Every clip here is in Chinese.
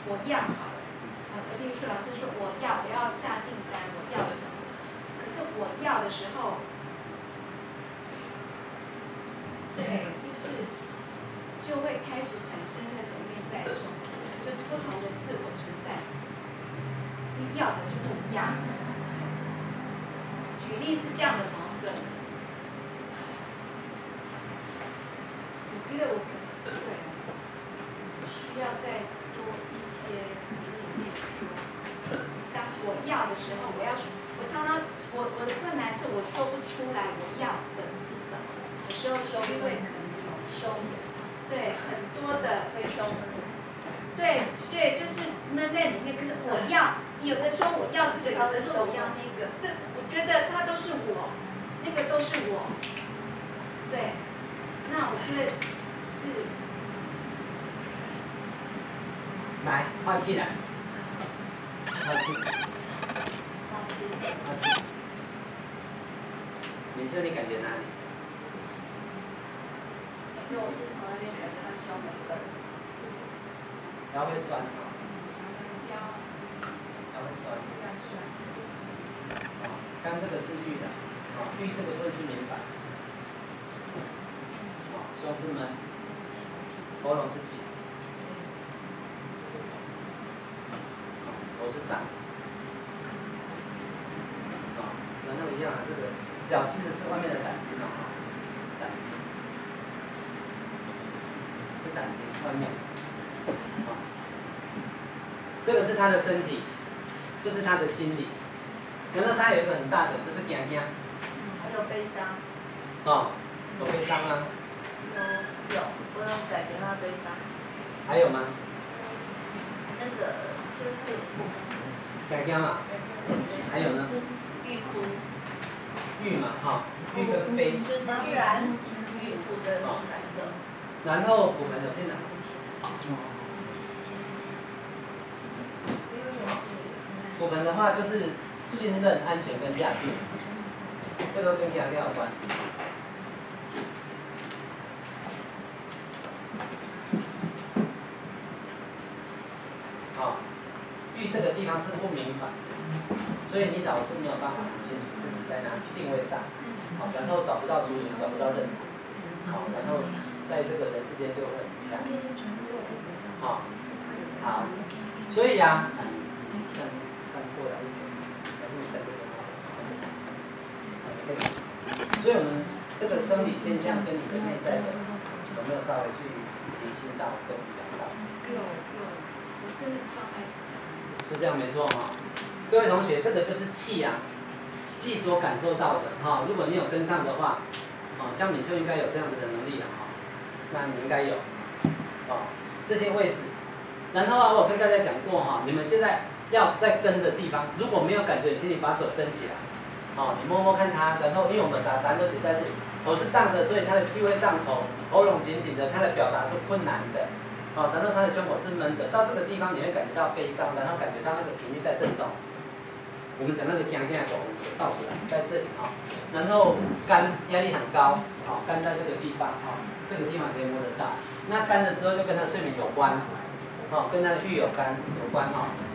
我要好了，例如说老师说我要下订单，我要什么？可是我要的时候，对，就会开始产生那种内在冲突，就是不同的自我存在，你要的就不一样。举例是这样的矛盾，我觉得我可能对需要再多一些例如说，当我要的时候，我常常我的困难是我说不出来我要的是什么，有时候因为可能有收，对，很多的会收，对，就是闷在里面。可是我要，有的时候我要这个，有的时候我要那个，这我觉得它都是我，那个都是我，对，那我觉得是。来，画气来，画气，美秀，你感觉哪里？其实我是从那边感觉到胸很酸，腰会酸，腰会酸。这样酸。刚这个是玉的，玉这个部分是明白。胸是闷，喉咙是紧。头是胀，然后一样这个脚其实是外面的胆经胆经，是胆经外面，这个是他的身体，这是他的心理，然后他有一个很大的，这是惊惊，还有悲伤，有悲伤吗？有，我有感觉到悲伤。还有吗？那个就是惊惊嘛，还有呢？欲哭，欲嘛，欲跟悲。就是当然欲哭的感受。然后骨盆有进来。骨盆的话就是信任、安全跟下定，这个跟压力有关。玉这个地方是不明白，所以你老是没有办法很清楚自己在哪里定位上，然后找不到族群，找不到认同，然后在这个人世间就会很遗憾。好，所以呀，看过来一点，还是你在这边。所以我们这个生理现象跟你的内在的有没有稍微去理清到，跟讲到？有，我是那个状态是这样。是这样没错哈，各位同学，这个就是气啊，气所感受到的哈。如果你有跟上的话，像你就应该有这样子的能力了哈。那你应该有，这些位置。然后我跟大家讲过哈，你们现在要在跟的地方，如果没有感觉，请你把手伸起来，你摸摸看它。然后因为我们答案都写在这里，头是胀的，所以它的气会上头，喉咙紧紧的，它的表达是困难的。然后他的胸口是闷的，到这个地方你会感觉到悲伤，然后感觉到那个频率在震动。我们讲那个惊惊狗倒出来，在这里然后肝压力很高，肝在这个地方这个地方可以摸得到。那肝的时候就跟他睡眠有关，跟他的欲有关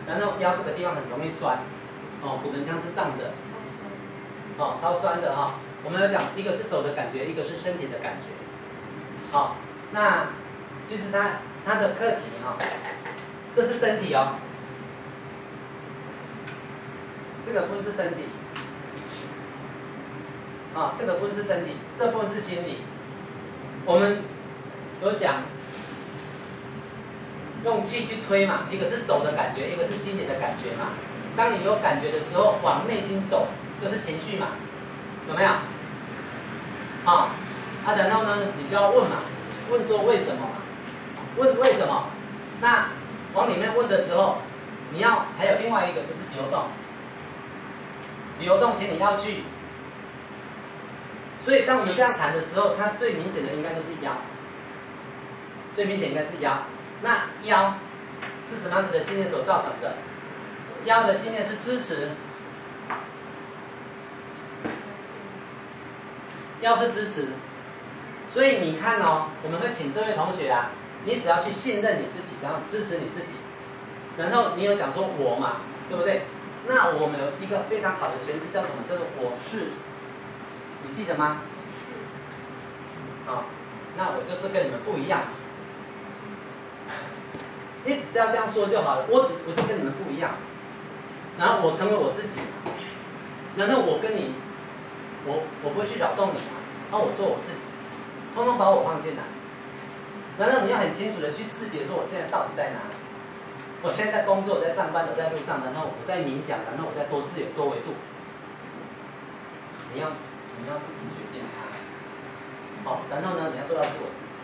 然后腰这个地方很容易酸，骨盆腔是胀的，超酸的我们来讲，一个是手的感觉，一个是身体的感觉。那其实它的课题这是身体这个部分是身体，这个部分是身体，这部分是心理。我们有讲用气去推嘛，一个是手的感觉，一个是心理的感觉嘛。当你有感觉的时候，往内心走就是情绪嘛，有没有？然后呢，你就要问嘛，问说为什么嘛？问为什么？那往里面问的时候，你要还有另外一个就是流动，流动前你要去。所以当我们这样谈的时候，它最明显的应该就是腰，最明显应该是腰。那腰是什么样子的信念所造成的？腰的信念是支持，腰是支持。所以你看我们会请这位同学你只要去信任你自己，然后支持你自己，然后你有讲说我嘛，对不对？那我们有一个非常好的诠释叫什么？叫做我是，你记得吗？啊，那我就是跟你们不一样。你只要这样说就好了，我就跟你们不一样，然后我成为我自己，然后我跟你，我不会去扰动你嘛，然后我做我自己，通通把我放进来，然后你要很清楚的去识别说我现在到底在哪里，我现在在工作，我在上班，我在路上，然后我在冥想，然后我在多次元多维度，你要自己决定它，好，然后呢你要做到自我自己，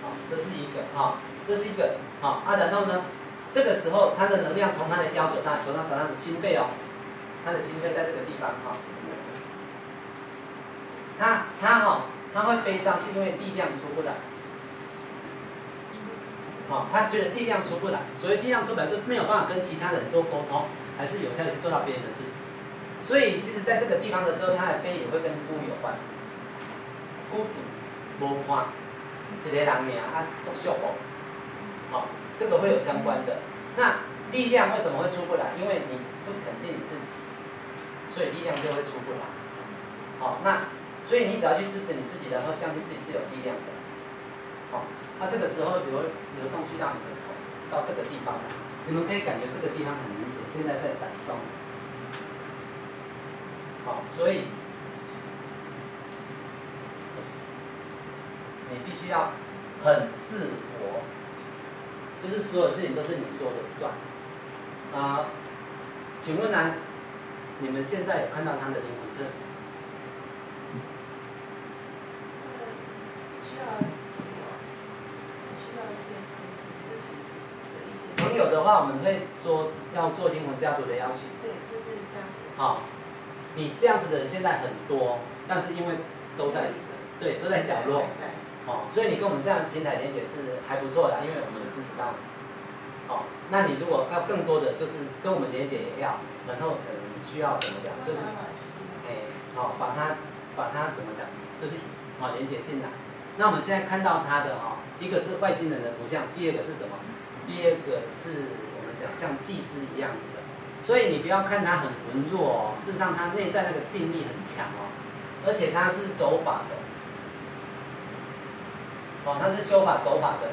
好，这是一个啊。这是一个好啊，然后呢，这个时候它的能量从它的腰走到它的心肺哦，它的心肺在这个地方哈，它会悲伤，是因为力量出不来，他觉得力量出不来，所以力量出不来就没有办法跟其他人做沟通，还是有效的做到别人的支持，所以其实在这个地方的时候，他的悲也会跟孤有关，孤独、无伴，一个人命啊，作秀哦。好，这个会有相关的。那力量为什么会出不来？因为你不肯定你自己，所以力量就会出不来。好，那所以你只要去支持你自己，然后相信自己是有力量的。好，那这个时候流动去到你的头，到这个地方，你们可以感觉这个地方很明显，现在在闪动。好，所以你必须要很自我。就是所有事情都是你说的算，请问呢，你们现在有看到他的灵魂特质？需要一些支持的一些。朋友的话，我们会说要做灵魂家族的邀请。对，就是这样子。好，你这样子的人现在很多，但是因为都在，对，都在角落。所以你跟我们这样平台连接是还不错的，因为我们有支持到你。那你如果要更多的，就是跟我们连接也要，然后可能需要怎么讲，就是把它怎么讲，就是连接进来。那我们现在看到它的一个是外星人的图像，第二个是什么？第二个是我们讲像祭司一样子的。所以你不要看它很文弱哦，事实上它内在那个定力很强哦，而且它是走法的。它是修法走法的，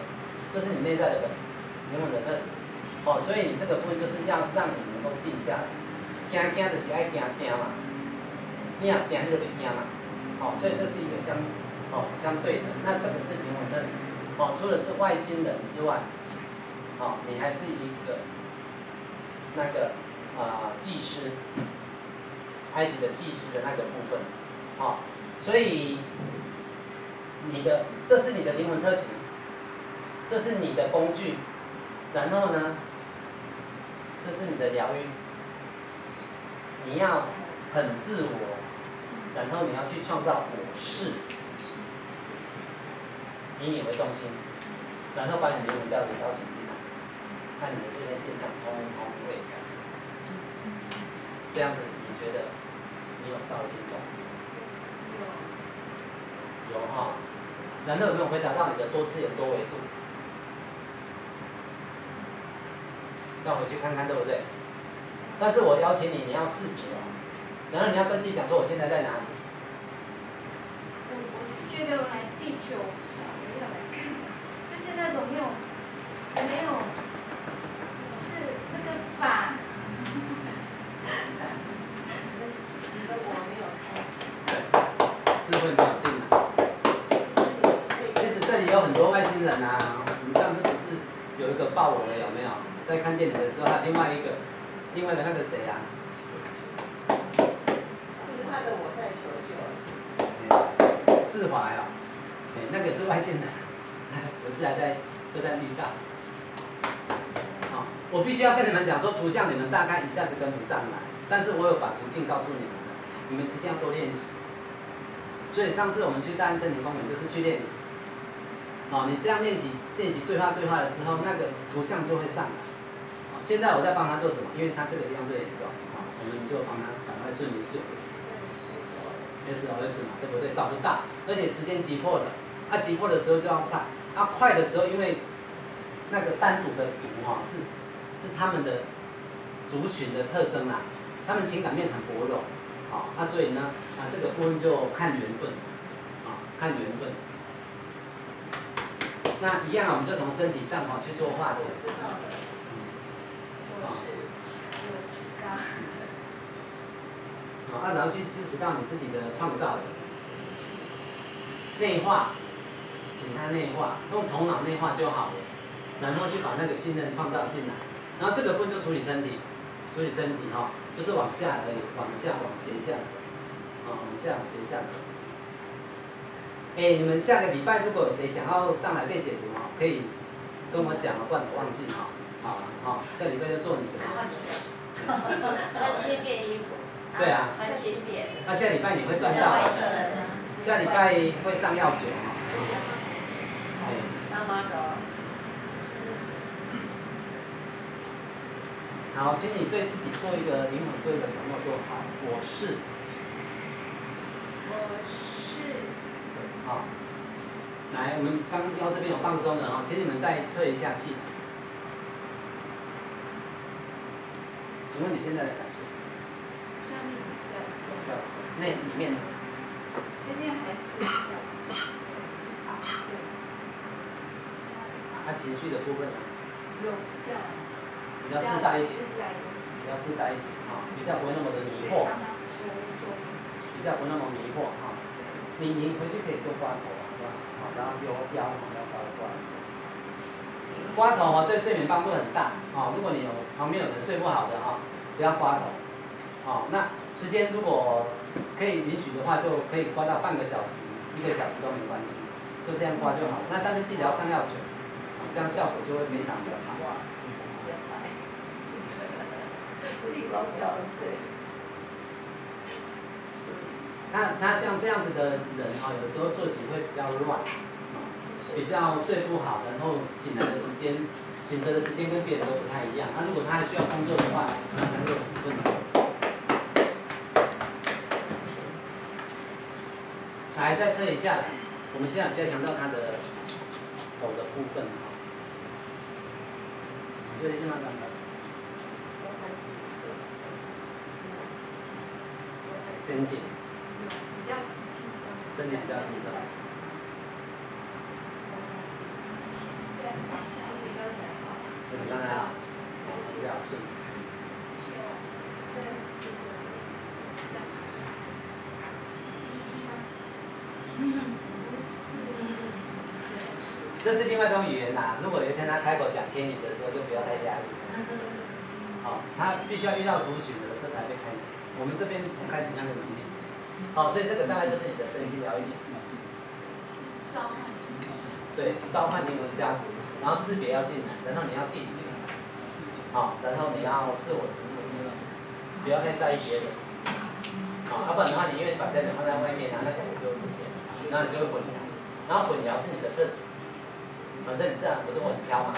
这是你内在的本质，灵魂的特质。所以你这个部分就是要让你能够定下来，惊就是爱惊嘛，你也惊你就袂惊嘛。所以这是一个相对的。那这个是灵魂特质。除了是外星人之外，你还是一个那个祭司，埃及的祭司的那个部分。所以。这是你的灵魂特质，这是你的工具，然后呢，这是你的疗愈。你要很自我，然后你要去创造我是，以你为中心，然后把你的灵魂家族邀请进来，看你的这些现象通通会改。这样子你觉得你有稍微听懂？有哈。然后有没有回答到你的多次元多维度？要回去看看，对不对？但是我邀请你，你要识别哦，然后你要跟自己讲说我现在在哪里。我是觉得我来地球上没有来看，就是那种没有，是那个法。你的我没有开启。智慧没有进来。这里有很多外星人啊！你上次不是有一个抱我的有没有？在看电影的时候，还有另外一个那个谁啊？是他的我在求救。释怀啊，那个是外星人，我是还在预告。我必须要跟你们讲说，图像你们大概一下子跟不上来，但是我有把途径告诉你们的，你们一定要多练习。所以上次我们去大安森林公园就是去练习。你这样练习对话了之后，那个图像就会上来。现在我在帮他做什么？因为他这个地方最严重，我们就帮他赶快顺利。SOS 嘛，对不对？找不到，而且时间急迫的，啊，急迫的时候就要快，啊，快的时候因为那个单独的读哈是他们的族群的特征啊，他们情感面很薄弱，啊，那所以呢，啊这个部分就看缘分，啊看缘分。那一样啊，我们就从身体上去做化解。知道了，我是有提高。啊，然后去支持到你自己的创造者，内化，请他内化，用头脑内化就好了，然后去把那个信任创造进来，然后这个部分就处理身体，处理身体哈，就是往下而已，往下往斜下走，往下往斜下走。你们下个礼拜如果有谁想要上来被解读哦，可以跟我讲，不然我忘记哈。好，下礼拜就做你的。穿7件衣服。对啊。穿7件。那下礼拜你会赚到。下礼拜会上药酒哈。妈妈的。好，请你对自己做一个灵魂做一个承诺，说好，我是。好，来，我们刚腰这边有放松的哈，请你们再测一下气。请问你现在的感觉？上面比较松，比较松，那里面呢？这边还是比较紧，对。它情绪的部分呢？有比较自在一点，比较自在一点啊，比较不会那么的迷惑，比较不那么迷惑哈。你回去可以做刮头啊，是吧？好，然后腰要稍微刮一下。刮头对睡眠帮助很大啊。如果你旁边有人睡不好的只要刮头。那时间如果可以允许的话，就可以刮到半个小时、1个小时都没关系，就这样刮就好。那但是记得要上药卷，这样效果就会非常的好。自己光掉睡。他像这样子的人有时候作息会比较乱，比较睡不好，然后醒来的时间、醒得的时间跟别人都不太一样。如果他还需要工作的话，那就很困难。来，再测一下，我们现在加强到他的头的部分所以现在刚刚。先紧。比较轻松，身体比较轻松。当然，比较顺。这是另外一种语言呐。如果有一天他开口讲天语的时候，就不要太压力。他必须要遇到族群的时候才会开启。我们这边不开启他的能力。所以这个大概就是你的身心疗愈体。召唤。对，召唤灵魂家族，然后识别要进来，然后你要定。然后你要自我执着意识，不要太在意别人。要不然的话，你因为把焦点放在外面那个我就不见了，然后你就会混淆。然后混淆是你的特质。反正你这样不是我很挑嘛？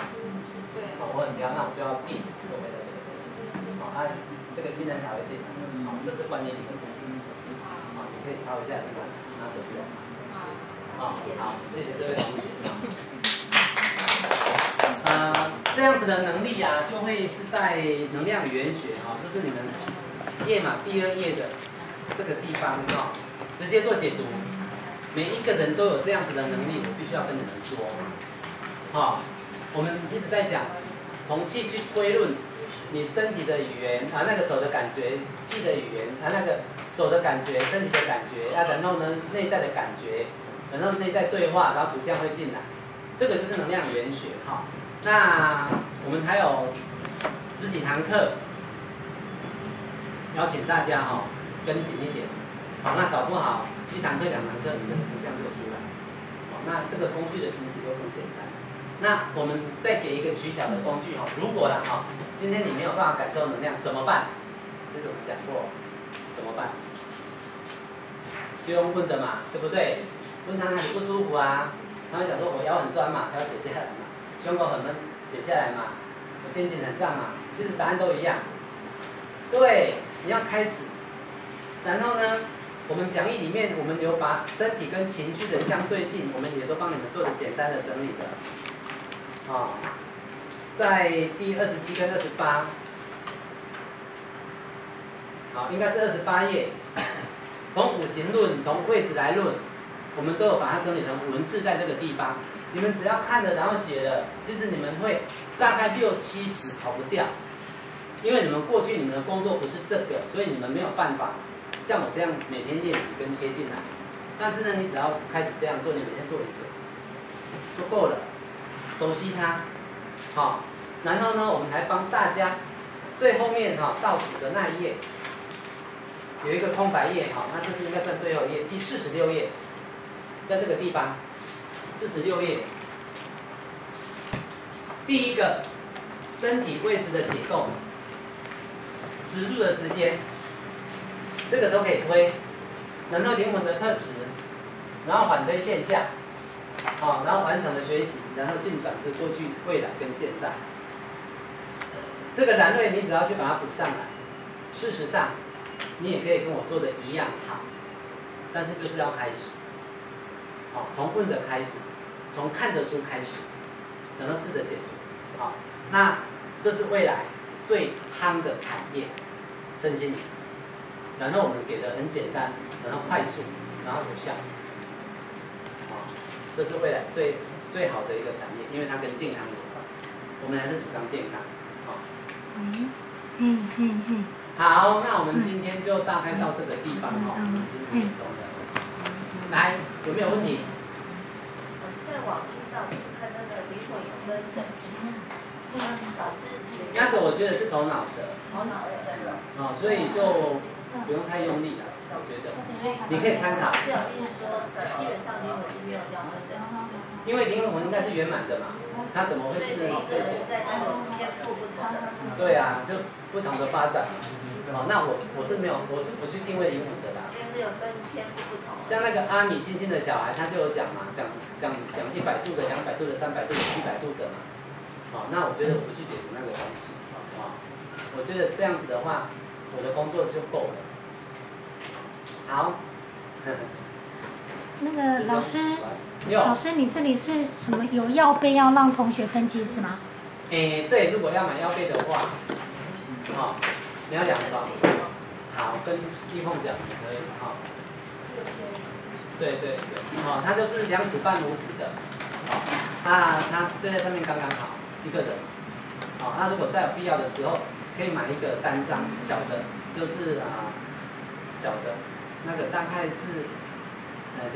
对。我很挑，那我就要定所谓的这个特质。这个新人才会进来。这是关键一个部分。你可以抄一下这个，拿手机。好，谢谢这位同学。这样子的能力就会是在能量语言学就是你们页码第2页的这个地方直接做解读。每一个人都有这样子的能力，我必须要跟你们说。我们一直在讲从气去推论你身体的语言那个手的感觉，气的语言那个手的感觉，身体的感觉然后呢内在的感觉，然后内在对话，然后图像会进来，这个就是能量语言学那我们还有10几堂课，邀请大家跟紧一点。那搞不好1堂课、2堂课，你的图像就出来。那这个工具的形式又更简单。那我们再给一个取巧的工具如果今天你没有办法感受能量怎么办？这是我们讲过，怎么办？就用问的嘛，对不对？问他哪里不舒服他会讲说我腰很酸嘛，他要写下来嘛，胸口很闷，写下来嘛，我肩颈很胀嘛，其实答案都一样。对，你要开始，然后呢，我们讲义里面我们有把身体跟情绪的相对性，我们也都帮你们做了简单的整理的。啊，在第27跟28，好，应该是28页。从五行论，从位置来论，我们都有把它整理成文字在这个地方。你们只要看了，然后写了，其实你们会大概60-70跑不掉，因为你们过去你们的工作不是这个，所以你们没有办法像我这样每天练习跟切进来。但是呢，你只要开始这样做，你每天做一个就够了，熟悉它，好。然后呢，我们还帮大家最后面倒数的那一页有一个空白页，那这是应该算最后一页，第46页，在这个地方。46页，第一个身体位置的结构，植入的时间，这个都可以推，然后灵魂的特质，然后反推现象，然后完成了学习，然后进展是过去、未来跟现在。这个栏位你只要去把它补上来，事实上你也可以跟我做的一样好，但是就是要开始。从问的开始，从看的书开始，然后试着解读。那这是未来最夯的产业，身心灵。然后我们给的很简单，然后快速，然后有效。这是未来最好的一个产业，因为它跟健康有关。我们还是主张健康。好，那我们今天就大概到这个地方我们今天中的。来，有没有问题？我是在网络上看那个灵魂有分等级，老师那个我觉得是头脑的。头脑的分所以就不用太用力了，我觉得。你可以参考。是有意思说，基本上灵魂是没有这样分等级。因为灵魂应该是圆满的嘛，它怎么会是每个人在这个天赋不同的。对啊，就不同的发展。那我是没有，我是不去定位灵魂的啦。就是有分天赋不同。像那个阿米星星的小孩，他就有讲嘛，讲100度的、200度的、300度的、700度的嘛。那我觉得我不去解读那个东西。我觉得这样子的话，我的工作就够了。好。那个老师，你这里是什么？有药杯要让同学登记是吗？对，如果要买药杯的话，你要2包。好，跟玉凤讲可以对，它就是2指半5指的，它睡在上面刚刚好一个人。那如果再有必要的时候，可以买一个单张小的，就是小的，那个大概是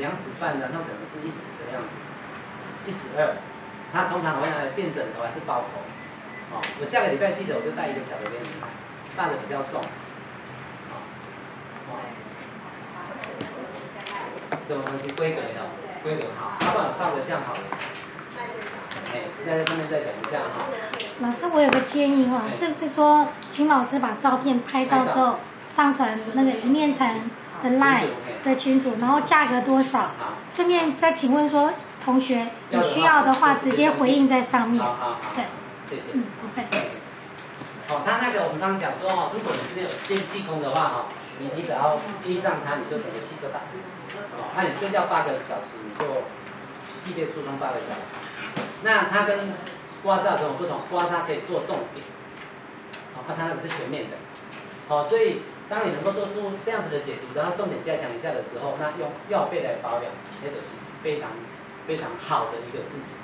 2指半，然后可能是1指的样子，1指2。它通常会拿来垫枕头还是包头。我下个礼拜记得我就带一个小的给你们，大的比较重。什么东西规格要规格好，要不然我照个相好了。在上面再讲一下老师，我有个建议是不是说，请老师把照片拍照的时候上传那个一念层的 LINE 的群组，然后价格多少？顺便再请问说，同学有需要的话，直接回应在上面。好，对，谢谢。不会。他那个我们刚刚讲说如果你这边有电气空的话你只要滴上它，你就整个气就打。那你睡觉8个小时，你就系列疏通8个小时。那它跟刮痧有什么不同？刮痧可以做重点，它那个是全面的。所以当你能够做出这样子的解读，然后重点加强一下的时候，那用药杯来保养，那就是非常非常好的一个事情。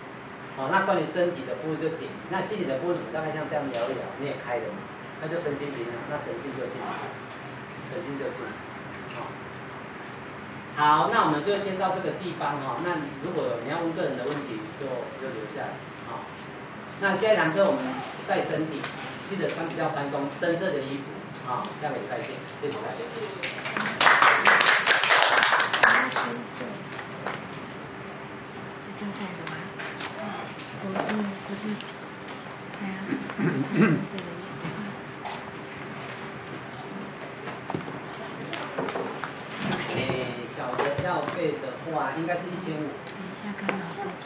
那关于身体的部分就解，那心理的部分大概像这样聊一聊，你也开了嘛，那就身心平衡，那神性就进来，神性就进来。好，那我们就先到这个地方那如果你要问个人的问题，就留下来那下一堂课我们带身体，记得穿比较宽松、深色的衣服下个礼拜见，谢谢大家。是交代的吗？不是，这样穿深色的衣服。小的药费的话，应该是1500。等一下跟老师讲。